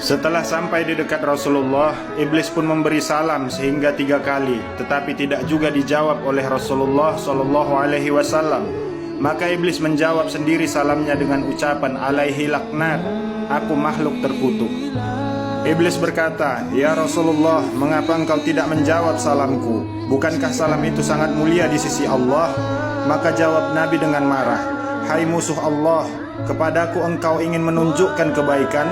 Setelah sampai di dekat Rasulullah, iblis pun memberi salam sehingga 3 kali, tetapi tidak juga dijawab oleh Rasulullah SAW. Maka iblis menjawab sendiri salamnya dengan ucapan alaihi laknat, aku makhluk terkutuk. Iblis berkata, ya Rasulullah, mengapa engkau tidak menjawab salamku? Bukankah salam itu sangat mulia di sisi Allah? Maka jawab Nabi dengan marah, hai musuh Allah, kepadaku engkau ingin menunjukkan kebaikan?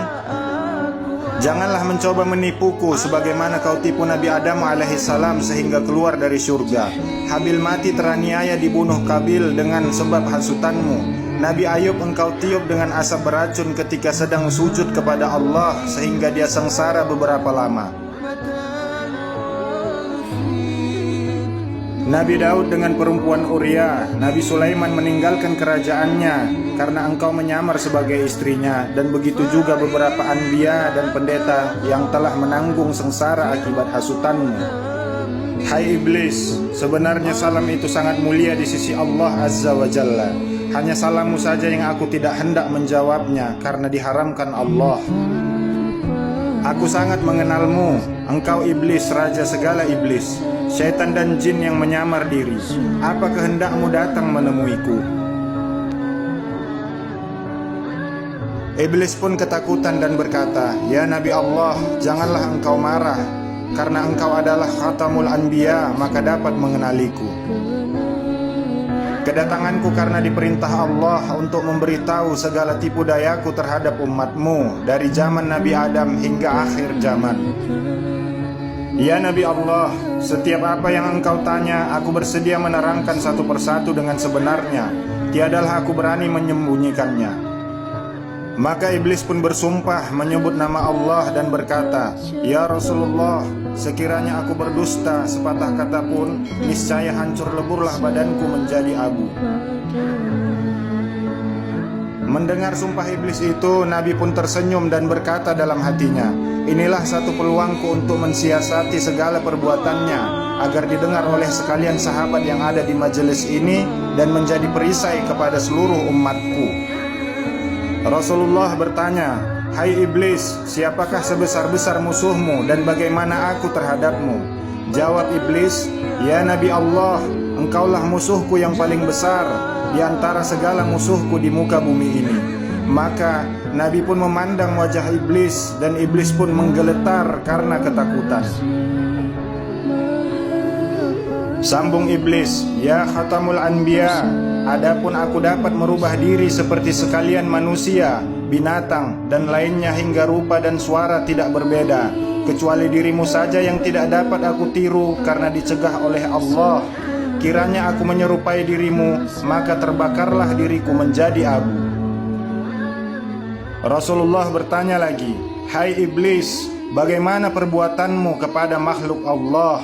Janganlah mencoba menipuku sebagaimana kau tipu Nabi Adam alaihissalam sehingga keluar dari surga. Habil mati teraniaya dibunuh Kabil dengan sebab hasutanmu. Nabi Ayub engkau tiup dengan asap beracun ketika sedang sujud kepada Allah sehingga dia sengsara beberapa lama. Nabi Daud dengan perempuan Uria. Nabi Sulaiman meninggalkan kerajaannya karena engkau menyamar sebagai istrinya. Dan begitu juga beberapa anbiya dan pendeta yang telah menanggung sengsara akibat hasutanmu. Hai iblis, sebenarnya salam itu sangat mulia di sisi Allah Azza wa Jalla. Hanya salammu saja yang aku tidak hendak menjawabnya karena diharamkan Allah. Aku sangat mengenalmu, engkau iblis, raja segala iblis, syaitan dan jin yang menyamar diri. Apa kehendakmu datang menemuiku? Iblis pun ketakutan dan berkata, ya Nabi Allah, janganlah engkau marah, karena engkau adalah khatamul anbiya, maka dapat mengenaliku. Kedatanganku karena diperintah Allah untuk memberitahu segala tipu dayaku terhadap umatmu dari zaman Nabi Adam hingga akhir zaman. Ya Nabi Allah, setiap apa yang engkau tanya, aku bersedia menerangkan satu persatu dengan sebenarnya. Tiadalah aku berani menyembunyikannya. Maka iblis pun bersumpah menyebut nama Allah dan berkata, ya Rasulullah, sekiranya aku berdusta sepatah kata pun, niscaya hancur leburlah badanku menjadi abu. Mendengar sumpah iblis itu, Nabi pun tersenyum dan berkata dalam hatinya, inilah satu peluangku untuk mensiasati segala perbuatannya, agar didengar oleh sekalian sahabat yang ada di majelis ini dan menjadi perisai kepada seluruh umatku. Rasulullah bertanya, hai iblis, siapakah sebesar-besar musuhmu dan bagaimana aku terhadapmu? Jawab iblis, ya Nabi Allah, engkaulah musuhku yang paling besar di antara segala musuhku di muka bumi ini. Maka Nabi pun memandang wajah iblis dan iblis pun menggeletar karena ketakutan. Sambung iblis, ya khatamul anbiya, adapun aku dapat merubah diri seperti sekalian manusia, binatang, dan lainnya hingga rupa dan suara tidak berbeda, kecuali dirimu saja yang tidak dapat aku tiru karena dicegah oleh Allah. Kiranya aku menyerupai dirimu, maka terbakarlah diriku menjadi abu. Rasulullah bertanya lagi, hai iblis, bagaimana perbuatanmu kepada makhluk Allah?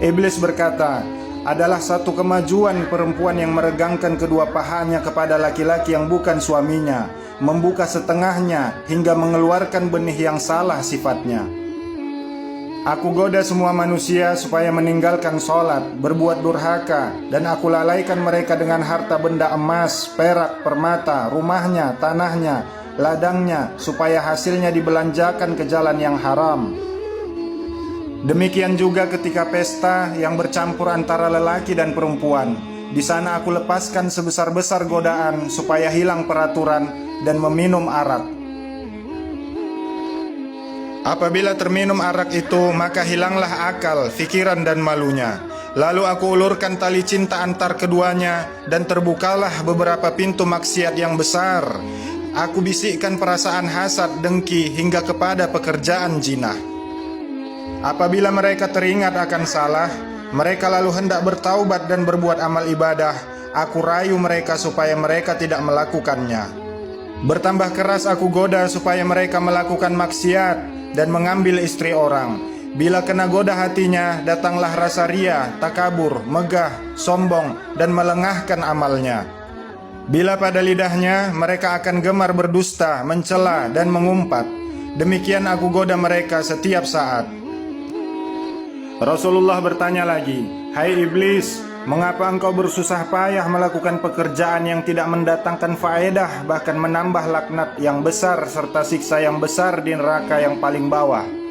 Iblis berkata, adalah satu kemajuan perempuan yang meregangkan kedua pahanya kepada laki-laki yang bukan suaminya, membuka setengahnya hingga mengeluarkan benih yang salah sifatnya. Aku goda semua manusia supaya meninggalkan sholat, berbuat durhaka, dan aku lalaikan mereka dengan harta benda emas, perak, permata, rumahnya, tanahnya, ladangnya, supaya hasilnya dibelanjakan ke jalan yang haram. Demikian juga ketika pesta yang bercampur antara lelaki dan perempuan. Di sana aku lepaskan sebesar-besar godaan supaya hilang peraturan dan meminum arak. Apabila terminum arak itu, maka hilanglah akal, fikiran dan malunya. Lalu aku ulurkan tali cinta antar keduanya dan terbukalah beberapa pintu maksiat yang besar. Aku bisikkan perasaan hasad, dengki hingga kepada pekerjaan jinah. Apabila mereka teringat akan salah, mereka lalu hendak bertaubat dan berbuat amal ibadah. Aku rayu mereka supaya mereka tidak melakukannya. Bertambah keras aku goda supaya mereka melakukan maksiat dan mengambil istri orang. Bila kena goda hatinya, datanglah rasa ria, takabur, megah, sombong, dan melengahkan amalnya. Bila pada lidahnya, mereka akan gemar berdusta, mencela, dan mengumpat. Demikian aku goda mereka setiap saat. Rasulullah bertanya lagi, hai iblis, Mengapa engkau bersusah payah melakukan pekerjaan yang tidak mendatangkan faedah, bahkan menambah laknat yang besar serta siksa yang besar di neraka yang paling bawah?